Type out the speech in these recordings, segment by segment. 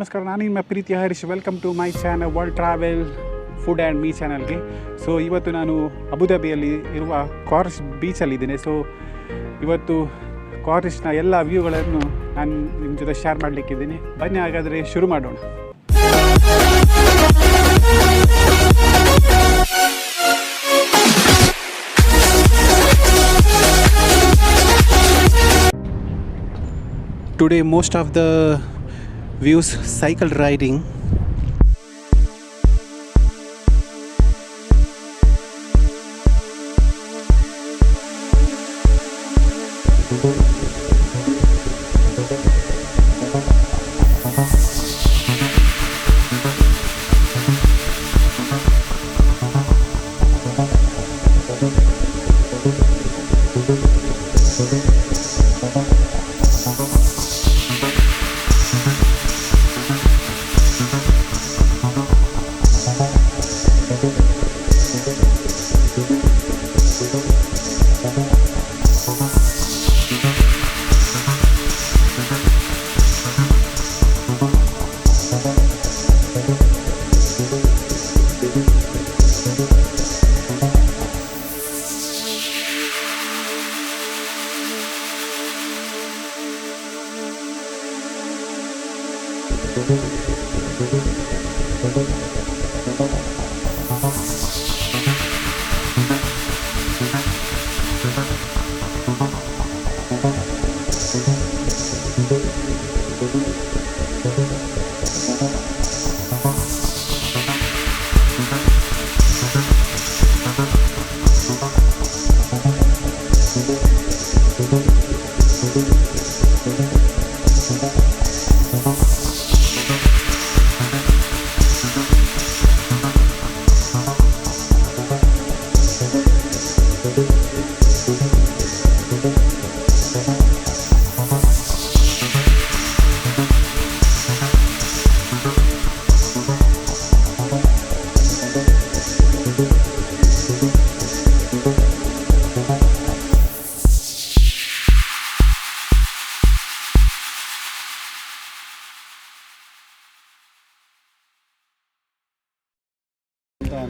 ನಮಸ್ಕಾರ, ನಾನು ನಿಮ್ಮ ಪ್ರೀತಿಯ Harish. Welcome to my channel world travel food and me ಚಾನಲ್ಗೆ. ಸೊ ಇವತ್ತು ನಾನು ಅಬುಧಾಬಿಯಲ್ಲಿ ಇರುವ ಕಾರ್ನಿಷ್ ಬೀಚಲ್ಲಿದ್ದೇನೆ. ಸೊ ಇವತ್ತು ಕಾರ್ನಿಷ್ನ ಎಲ್ಲ ವ್ಯೂಗಳನ್ನು ನಾನು ನಿಮ್ಮ ಜೊತೆ ಶೇರ್ ಮಾಡಲಿಕ್ಕಿದ್ದೀನಿ. ಬನ್ನಿ ಹಾಗಾದರೆ ಶುರು ಮಾಡೋಣ. Today most of the views cycle riding.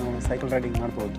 ನಾವು ಸೈಕಲ್ ರೈಡಿಂಗ್ ಮಾಡ್ಬೋದು.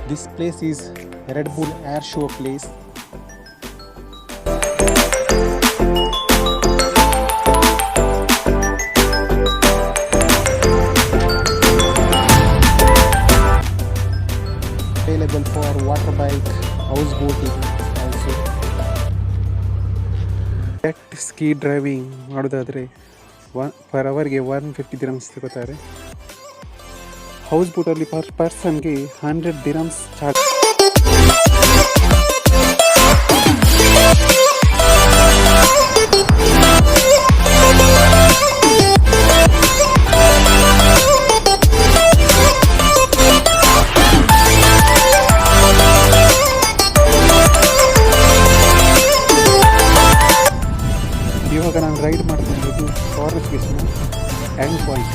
This place is Red Bull Air Show place. bike, houseboating also. Direct ski driving ಮಾಡೋದಾದರೆ ಪರ್ ಅವರ್ಗೆ 150 ದಿರಮ್ಸ್ ತಗೋತಾರೆ. ಹೌಸ್ ಬೋಟಲ್ಲಿ ಪರ್ ಪರ್ಸನ್ಗೆ 100 ದಿರಮ್ಸ್ ಚಾರ್ಜ್. ಇವಾಗ ನಾನು ರೈಡ್ ಮಾಡ್ತಿರೋದು ಫಾರೆಸ್ಟ್ ಬೀಚ್ನ end point.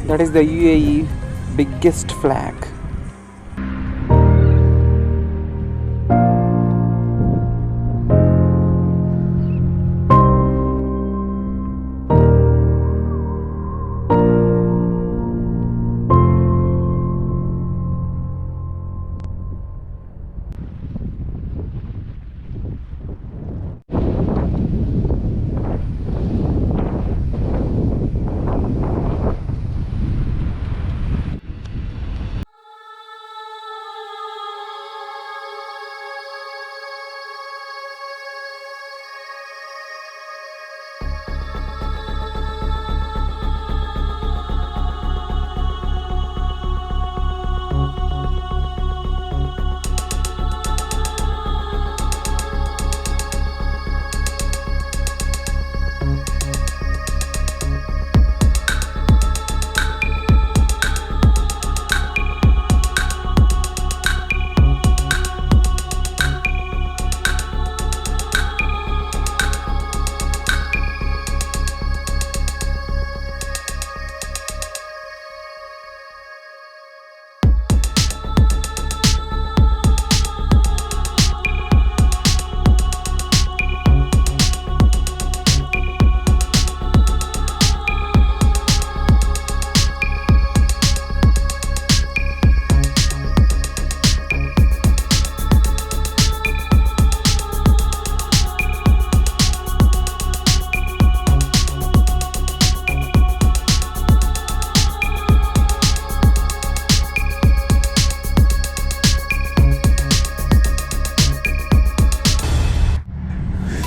That is the UAE biggest flag.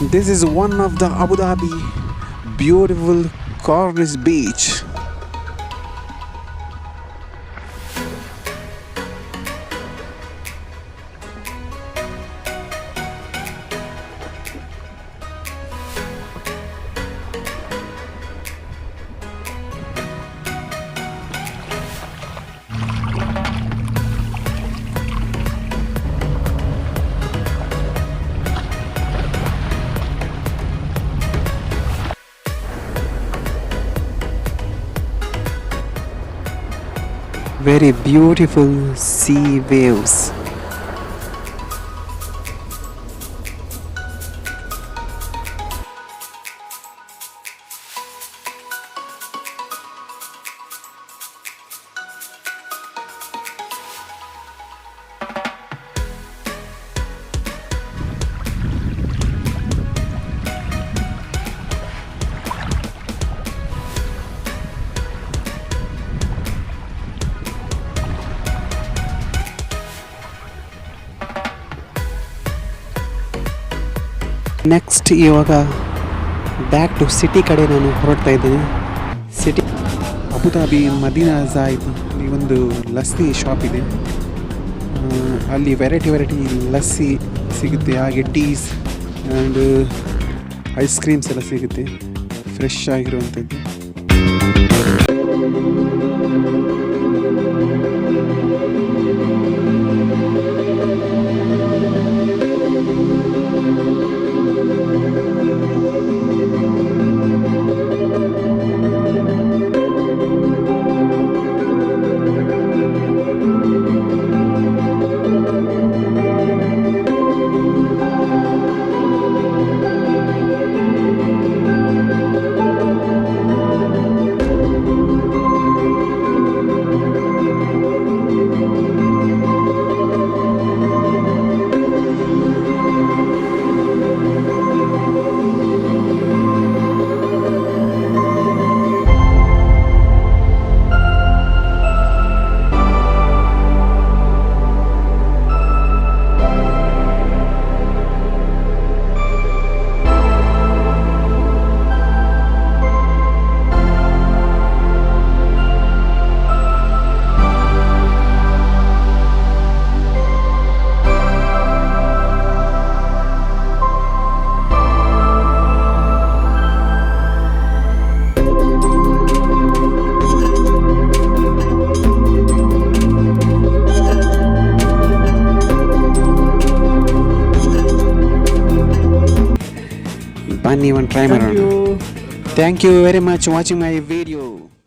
This is one of the Abu Dhabi beautiful Corniche beach. Very beautiful sea waves. Next ಇವಾಗ back to city ಕಡೆ ನಾನು ಹೊರಡ್ತಾ ಇದ್ದೀನಿ. ಸಿಟಿ ಅಬುಧಾಬಿ ಮದೀನಾ ಝಾಯಿದ್ ಅಲ್ಲಿ ಒಂದು ಲಸ್ಸಿ ಶಾಪ್ ಇದೆ. ಅಲ್ಲಿ ವೆರೈಟಿ ಲಸ್ಸಿ ಸಿಗುತ್ತೆ, ಹಾಗೆ ಟೀಸ್ ಆ್ಯಂಡ್ ಐಸ್ ಕ್ರೀಮ್ಸ್ ಎಲ್ಲ ಸಿಗುತ್ತೆ, ಫ್ರೆಶ್ ಆಗಿರುವಂಥದ್ದು. Bani, one try. Thank you very much watching my video.